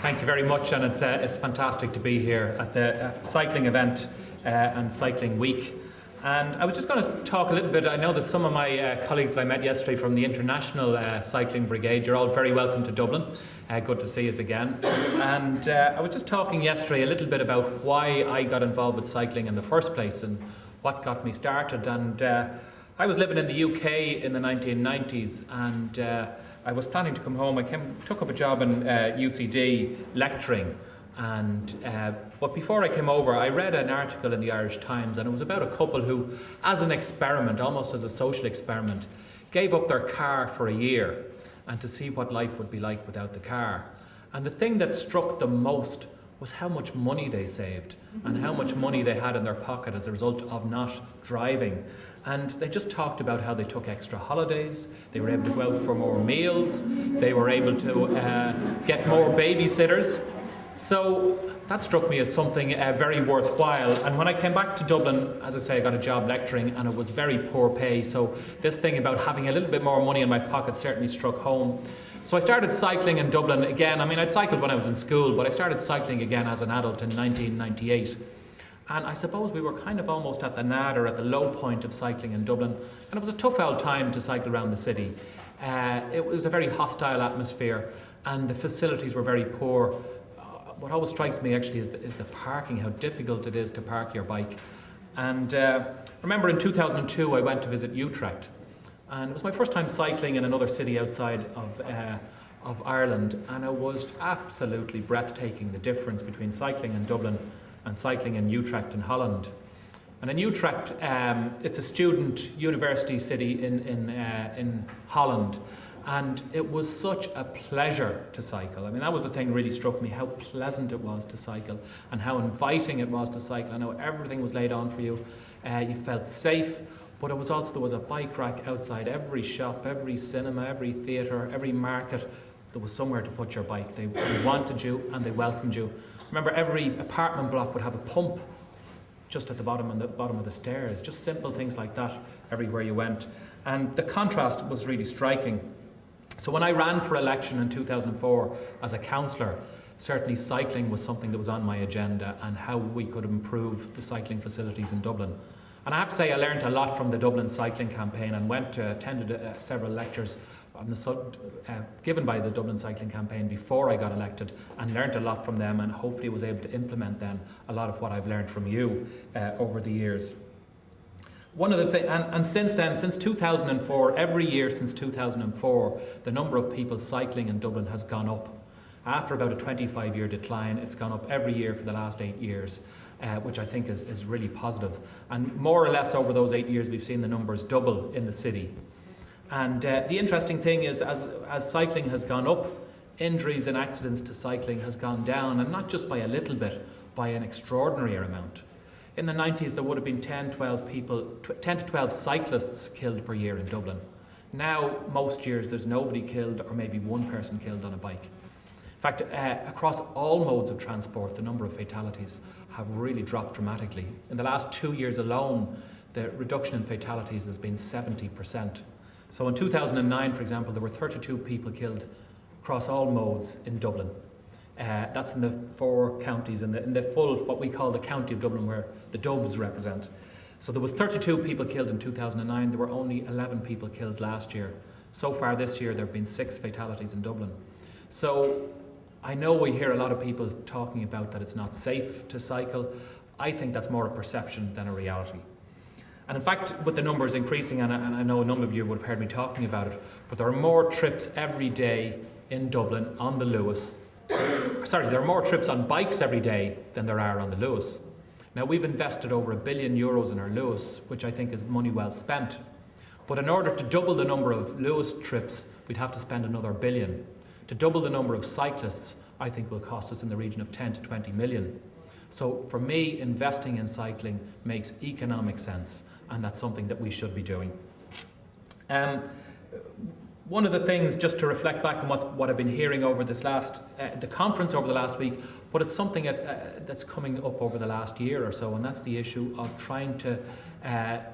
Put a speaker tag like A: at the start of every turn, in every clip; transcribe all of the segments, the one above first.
A: Thank you very much, and it's fantastic to be here at the cycling event and cycling week. And I was just going to talk a little bit. I know that some of my colleagues that I met yesterday from the International Cycling Brigade, you're all very welcome to Dublin. Good to see us again. And I was just talking yesterday a little bit about why I got involved with cycling in the first place and what got me started. And I was living in the UK in the 1990s, and I was planning to come home. I took up a job in UCD lecturing, and but before I came over, I read an article in the Irish Times, and it was about a couple who, as an experiment, almost as a social experiment, gave up their car for a year and to see what life would be like without the car. And the thing that struck them most was how much money they saved and how much money they had in their pocket as a result of not driving. And they just talked about how they took extra holidays, they were able to go out for more meals, they were able to get more babysitters. So that struck me as something very worthwhile. And when I came back to Dublin, as I say, I got a job lecturing, and it was very poor pay. So this thing about having a little bit more money in my pocket certainly struck home. So I started cycling in Dublin again. I mean, I'd cycled when I was in school, but I started cycling again as an adult in 1998. And I suppose we were kind of almost at the nadir, at the low point of cycling in Dublin. And it was a tough old time to cycle around the city. It was a very hostile atmosphere, and the facilities were very poor. What always strikes me actually is the parking, how difficult it is to park your bike. And remember in 2002 I went to visit Utrecht, and it was my first time cycling in another city outside of Ireland, and it was absolutely breathtaking, the difference between cycling in Dublin and cycling in Utrecht in Holland. And in Utrecht, it's a student university city in Holland, and it was such a pleasure to cycle. I mean, that was the thing that really struck me, how pleasant it was to cycle and how inviting it was to cycle. I know everything was laid on for you. You felt safe, but it was also, there was a bike rack outside every shop, every cinema, every theatre, every market. There was somewhere to put your bike. They wanted you and they welcomed you. Remember, every apartment block would have a pump just at the bottom of the stairs. Just simple things like that everywhere you went. And the contrast was really striking. So when I ran for election in 2004 as a councillor, certainly cycling was something that was on my agenda, and how we could improve the cycling facilities in Dublin. And I have to say, I learned a lot from the Dublin Cycling Campaign, and attended several lectures on given by the Dublin Cycling Campaign before I got elected, and learned a lot from them, and hopefully was able to implement then a lot of what I've learned from you over the years. One of the things, and since then, since 2004, every year since 2004, the number of people cycling in Dublin has gone up. After about a 25-year decline, it's gone up every year for the last 8 years, which I think is really positive. And more or less over those 8 years, we've seen the numbers double in the city. And the interesting thing is, as cycling has gone up, injuries and accidents to cycling has gone down, and not just by a little bit, by an extraordinary amount. In the 90s, there would have been 10 to 12 cyclists killed per year in Dublin. Now, most years, there's nobody killed, or maybe one person killed on a bike. In fact, across all modes of transport, the number of fatalities have really dropped dramatically. In the last 2 years alone, the reduction in fatalities has been 70%. So in 2009, for example, there were 32 people killed across all modes in Dublin. That's in the 4 counties, in the full, what we call the county of Dublin, where the Dubs represent. So there was 32 people killed in 2009. There were only 11 people killed last year. So far this year, there have been 6 fatalities in Dublin. So I know we hear a lot of people talking about that it's not safe to cycle. I think that's more a perception than a reality. And in fact, with the numbers increasing, and I know a number of you would have heard me talking about it, but there are more trips every day in Dublin on the Lewis. There are more trips on bikes every day than there are on the Lewis. Now, we've invested over €1 billion in our Lewis, which I think is money well spent. But in order to double the number of Lewis trips, we'd have to spend another $1 billion. To double the number of cyclists, I think will cost us in the region of 10 to 20 million. So for me, investing in cycling makes economic sense, and that's something that we should be doing. One of the things, just to reflect back on what I've been hearing over the conference over the last week, but it's something that's coming up over the last year or so, and that's the issue of trying to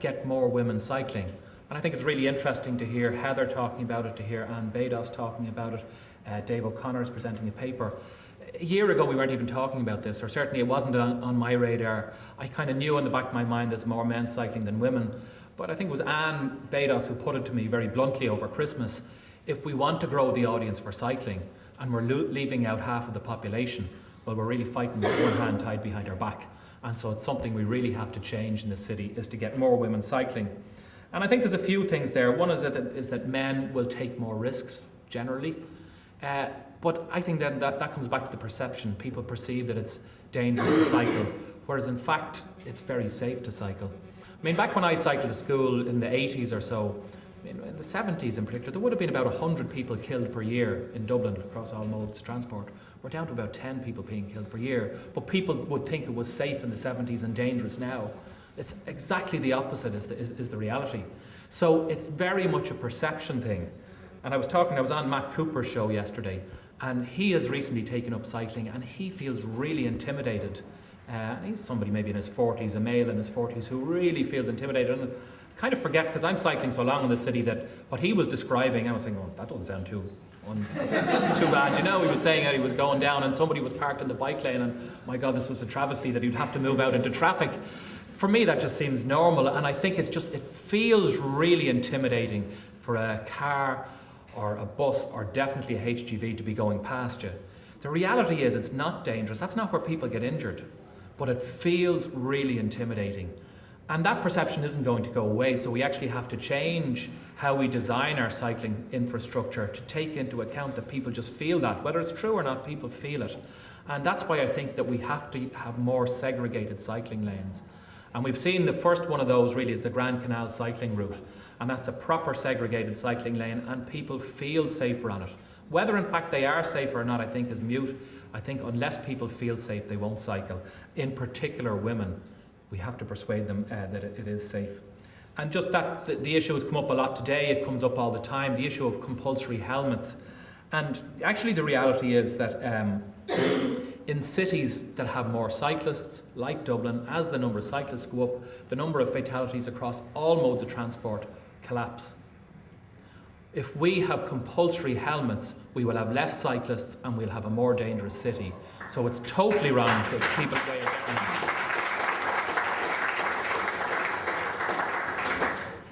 A: get more women cycling. And I think it's really interesting to hear Heather talking about it, to hear Anne Bados talking about it, Dave O'Connor is presenting a paper. a year ago we weren't even talking about this, or certainly it wasn't on my radar. I kind of knew in the back of my mind there's more men cycling than women, but I think it was Anne Bados who put it to me very bluntly over Christmas: if we want to grow the audience for cycling and we're leaving out half of the population, well, we're really fighting with one hand tied behind our back. And so it's something we really have to change in the city, is to get more women cycling. And I think there's a few things there. One is that men will take more risks generally. But I think then that comes back to the perception. People perceive that it's dangerous to cycle, whereas in fact it's very safe to cycle. I mean, back when I cycled to school in the 80s or so, in the 70s in particular, there would have been about 100 people killed per year in Dublin across all modes of transport. We're down to about 10 people being killed per year. But people would think it was safe in the 70s and dangerous now. It's exactly the opposite is the reality. So it's very much a perception thing. And I was on Matt Cooper's show yesterday, and he has recently taken up cycling, and he feels really intimidated. He's somebody maybe in his 40s, a male in his 40s, who really feels intimidated. And I kind of forget, because I'm cycling so long in the city, that what he was describing, I was thinking, that doesn't sound too bad. You know, he was saying that he was going down and somebody was parked in the bike lane, and my God, this was a travesty that he'd have to move out into traffic. For me, that just seems normal, and I think it feels really intimidating for a car or a bus, or definitely a HGV, to be going past you. The reality is it's not dangerous. That's not where people get injured. But it feels really intimidating. And that perception isn't going to go away, so we actually have to change how we design our cycling infrastructure to take into account that people just feel that. Whether it's true or not, people feel it. And that's why I think that we have to have more segregated cycling lanes. And we've seen the first one of those really is the Grand Canal cycling route. And that's a proper segregated cycling lane, and people feel safer on it. Whether in fact they are safer or not, I think is mute. I think unless people feel safe, they won't cycle. In particular women, we have to persuade them that it is safe. And just that, the issue has come up a lot today, it comes up all the time, the issue of compulsory helmets. And actually the reality is that in cities that have more cyclists, like Dublin, as the number of cyclists go up, the number of fatalities across all modes of transport collapse. If we have compulsory helmets, we will have less cyclists and we'll have a more dangerous city. So it's totally wrong to people's way of getting it.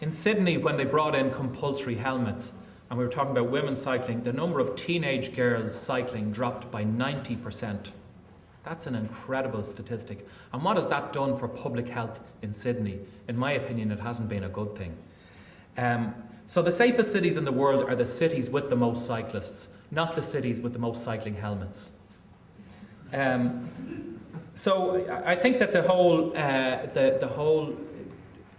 A: In Sydney, when they brought in compulsory helmets, and we were talking about women cycling, the number of teenage girls cycling dropped by 90%. That's an incredible statistic. And what has that done for public health in Sydney? In my opinion, it hasn't been a good thing. So the safest cities in the world are the cities with the most cyclists, not the cities with the most cycling helmets. So I think that the whole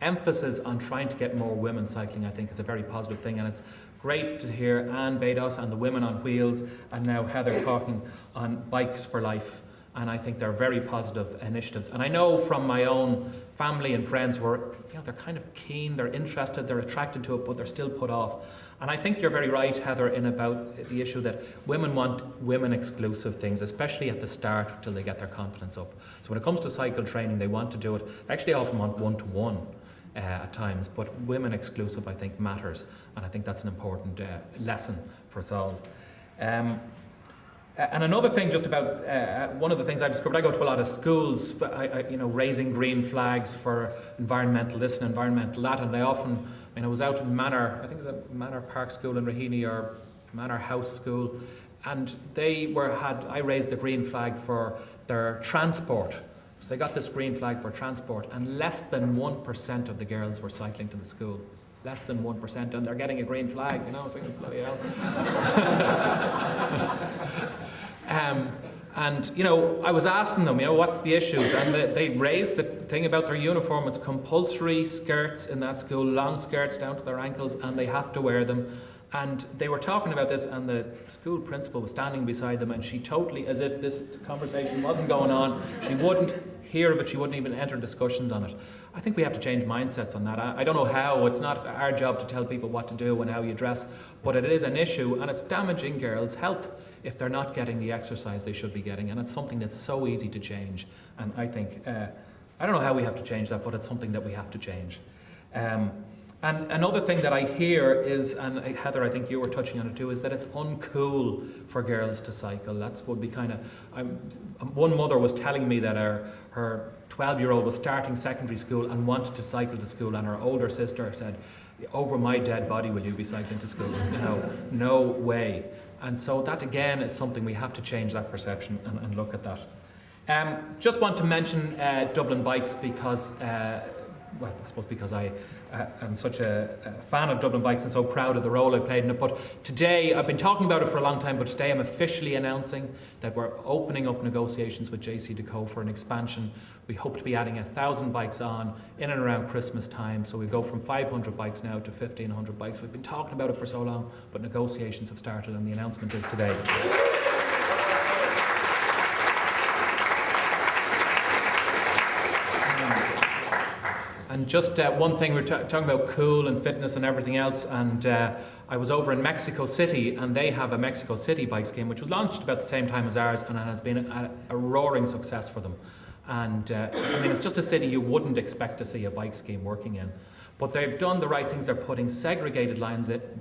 A: emphasis on trying to get more women cycling, I think, is a very positive thing, and it's great to hear Anne Bados and the Women on Wheels, and now Heather talking on Bikes for Life. And I think they're very positive initiatives. And I know from my own family and friends who are, they're kind of keen, they're interested, they're attracted to it, but they're still put off. And I think you're very right, Heather, in about the issue that women want women-exclusive things, especially at the start, till they get their confidence up. So when it comes to cycle training, they want to do it. They actually often want one-to-one at times, but women-exclusive, I think, matters. And I think that's an important lesson for us all. And another thing just about, one of the things I discovered, I go to a lot of schools, raising green flags for environmental this and environmental that, and I was out in Manor, I think it was a Manor Park School in Raheny, or Manor House School, and I raised the green flag for their transport. So they got this green flag for transport, and less than 1% of the girls were cycling to the school. Less than 1%, and they're getting a green flag, it's like, bloody hell. I was asking them, what's the issues? And they raised the thing about their uniform. It's compulsory skirts in that school, long skirts down to their ankles, and they have to wear them. And they were talking about this, and the school principal was standing beside them, and she totally, as if this conversation wasn't going on, she wouldn't hear of it, she wouldn't even enter discussions on it. I think we have to change mindsets on that. I don't know how, it's not our job to tell people what to do and how you dress, but it is an issue, and it's damaging girls' health if they're not getting the exercise they should be getting, and it's something that's so easy to change. And I think, I don't know how we have to change that, but it's something that we have to change. And another thing that I hear is, and Heather, I think you were touching on it too, is that it's uncool for girls to cycle. That's what we kind of. One mother was telling me that her 12-year-old was starting secondary school and wanted to cycle to school, and her older sister said, "Over my dead body will you be cycling to school?" No way. And so that again is something we have to change that perception and look at that. Just want to mention Dublin Bikes because. Well, I suppose because I am such a fan of Dublin Bikes and so proud of the role I played in it. But today, I've been talking about it for a long time, but today I'm officially announcing that we're opening up negotiations with JCDecaux for an expansion. We hope to be adding 1,000 bikes on in and around Christmas time. So we go from 500 bikes now to 1,500 bikes. We've been talking about it for so long, but negotiations have started and the announcement is today. And just one thing, we're talking about cool and fitness and everything else, and I was over in Mexico City, and they have a Mexico City bike scheme, which was launched about the same time as ours, and it has been a roaring success for them. And it's just a city you wouldn't expect to see a bike scheme working in. But they've done the right things. They're putting segregated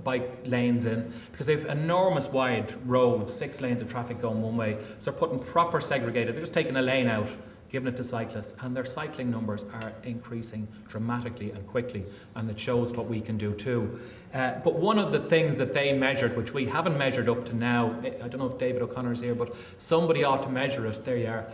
A: bike lanes in, because they've enormous wide roads, 6 lanes of traffic going one way. So they're putting proper segregated. They're just taking a lane out, giving it to cyclists, and their cycling numbers are increasing dramatically and quickly, and it shows what we can do too. But one of the things that they measured, which we haven't measured up to now, I don't know if David O'Connor's here, but somebody ought to measure it. There you are.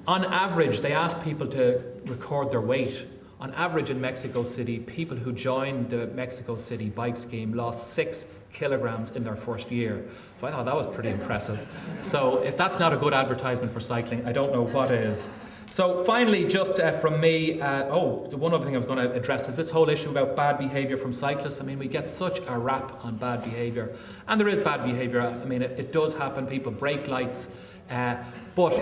A: On average, they asked people to record their weight. On average in Mexico City, people who joined the Mexico City bike scheme lost 6 kilograms in their first year. So I thought that was pretty impressive. So if that's not a good advertisement for cycling, I don't know what is. So finally, just from me, the one other thing I was going to address is this whole issue about bad behaviour from cyclists. I mean, we get such a rap on bad behaviour, and there is bad behaviour. I mean, it does happen. People break lights, but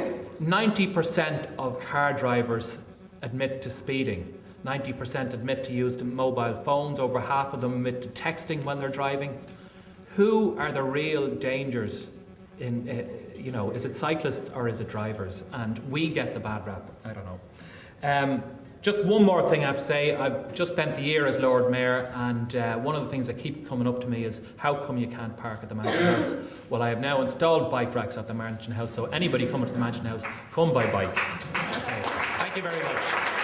A: 90% of car drivers admit to speeding. 90% admit to using mobile phones. Over half of them admit to texting when they're driving. Who are the real dangers in, is it cyclists or is it drivers? And we get the bad rap. I don't know. Just one more thing I have to say. I've just spent the year as Lord Mayor, and one of the things that keep coming up to me is, how come you can't park at the Mansion House? Well, I have now installed bike racks at the Mansion House, so anybody coming to the Mansion House, come by bike. Okay. Thank you very much.